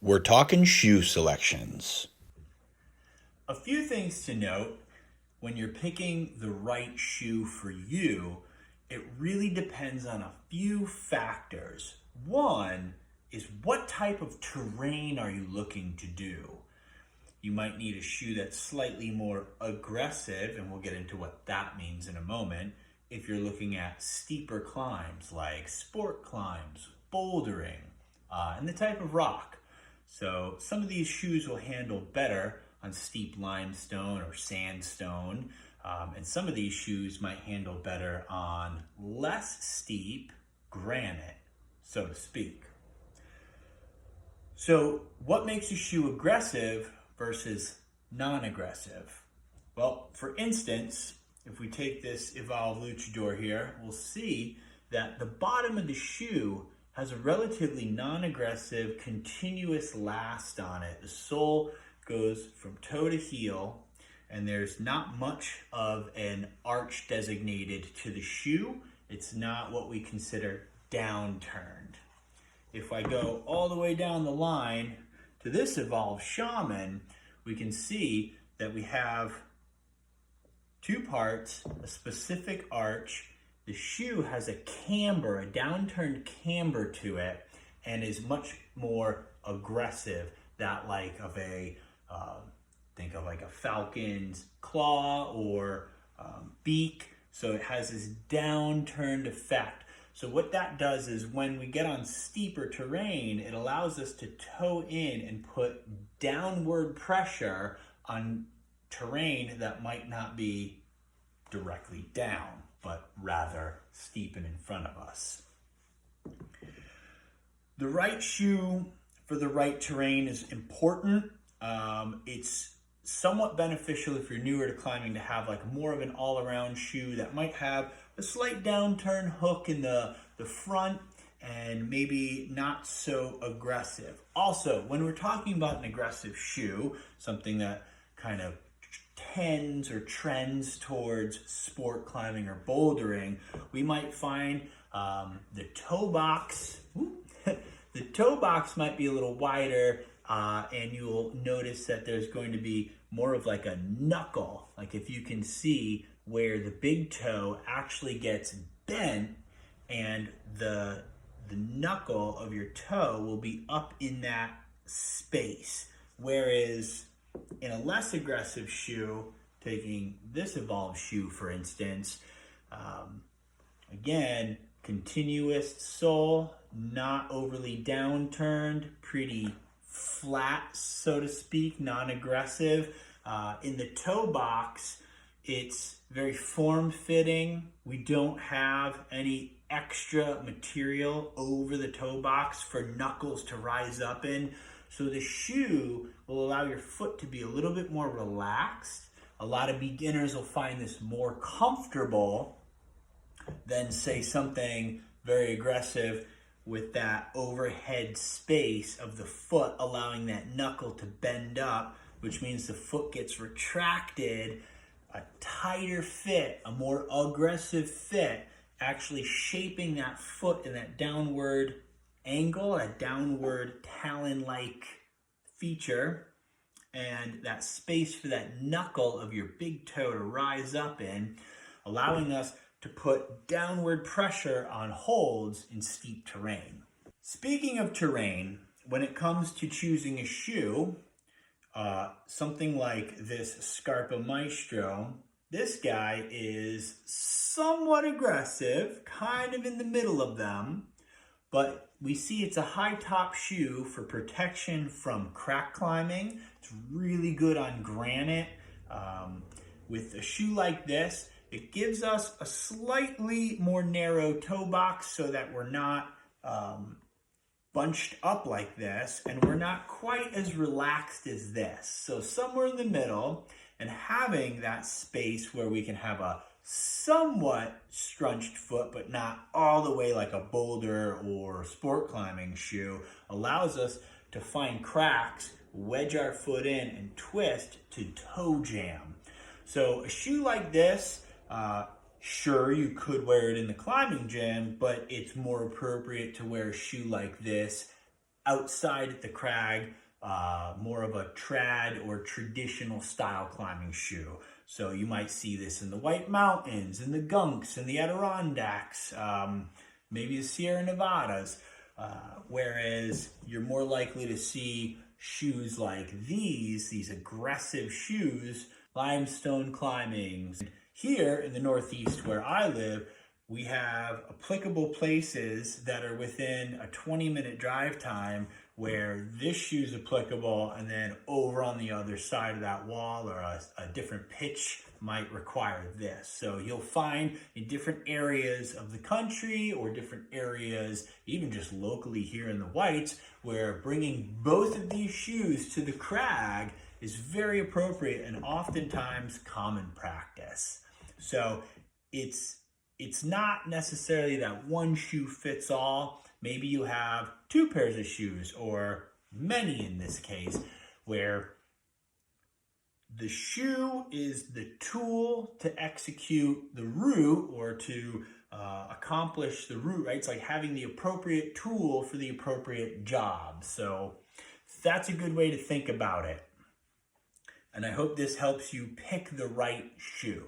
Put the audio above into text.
We're talking shoe selections. A few things to note when you're picking the right shoe for you. It really depends on a few factors. One is, what type of terrain are you looking to do? You might need a shoe that's slightly more aggressive, and we'll get into what that means in a moment. If you're looking at steeper climbs like sport climbs, bouldering, and the type of rock. So some of these shoes will handle better on steep limestone or sandstone, and some of these shoes might handle better on less steep granite, so to speak. So what makes a shoe aggressive versus non-aggressive? Well, for instance, if we take this Evolve Luchador here, we'll see that the bottom of the shoe has a relatively non-aggressive, continuous last on it. The sole goes from toe to heel, and there's not much of an arch designated to the shoe. It's not what we consider downturned. If I go all the way down the line to this Evolve Shaman, we can see that we have two parts, a specific arch. The shoe has a camber, a downturned camber to it, and is much more aggressive. That like of a, think of like a falcon's claw or beak. So it has this downturned effect. So what that does is, when we get on steeper terrain, it allows us to toe in and put downward pressure on terrain that might not be directly down, but rather steep and in front of us. The right shoe for the right terrain is important. It's somewhat beneficial if you're newer to climbing to have like more of an all-around shoe that might have a slight downturn hook in the front and maybe not so aggressive. Also, when we're talking about an aggressive shoe, something that kind of tends or trends towards sport climbing or bouldering, we might find the toe box. The toe box might be a little wider, and you'll notice that there's going to be more of like a knuckle. Like if you can see where the big toe actually gets bent, and the knuckle of your toe will be up in that space. Whereas in a less aggressive shoe, taking this Evolve shoe for instance, again, continuous sole, not overly downturned, pretty flat, so to speak, non-aggressive. In the toe box, it's very form-fitting. We don't have any extra material over the toe box for knuckles to rise up in. So the shoe will allow your foot to be a little bit more relaxed. A lot of beginners will find this more comfortable than, say, something very aggressive with that overhead space of the foot, allowing that knuckle to bend up, which means the foot gets retracted. A tighter fit, a more aggressive fit, actually shaping that foot in that downward angle, a downward talon-like feature, and that space for that knuckle of your big toe to rise up in, allowing us to put downward pressure on holds in steep terrain. Speaking of terrain, when it comes to choosing a shoe, something like this Scarpa Maestro, this guy is somewhat aggressive, kind of in the middle of them, but we see it's a high top shoe for protection from crack climbing. It's really good on granite. With a shoe like this, it gives us a slightly more narrow toe box so that we're not bunched up like this, and we're not quite as relaxed as this. So somewhere in the middle, and having that space where we can have a somewhat scrunched foot, but not all the way like a boulder or sport climbing shoe, allows us to find cracks, wedge our foot in, and twist to toe jam. So a shoe like this, sure, you could wear it in the climbing gym, but it's more appropriate to wear a shoe like this outside at the crag, more of a trad or traditional style climbing shoe. So you might see this in the White Mountains, in the Gunks, in the Adirondacks, maybe the Sierra Nevadas, whereas you're more likely to see shoes like these aggressive shoes, limestone climbing. Here in the Northeast where I live, we have applicable places that are within a 20-minute drive time where this shoe is applicable, and then over on the other side of that wall or a different pitch might require this. So you'll find in different areas of the country or different areas, even just locally here in the Whites, where bringing both of these shoes to the crag is very appropriate and oftentimes common practice. So it's not necessarily that one shoe fits all. Maybe you have two pairs of shoes, or many in this case, where the shoe is the tool to execute the route or to accomplish the route, right? It's like having the appropriate tool for the appropriate job. So that's a good way to think about it. And I hope this helps you pick the right shoe.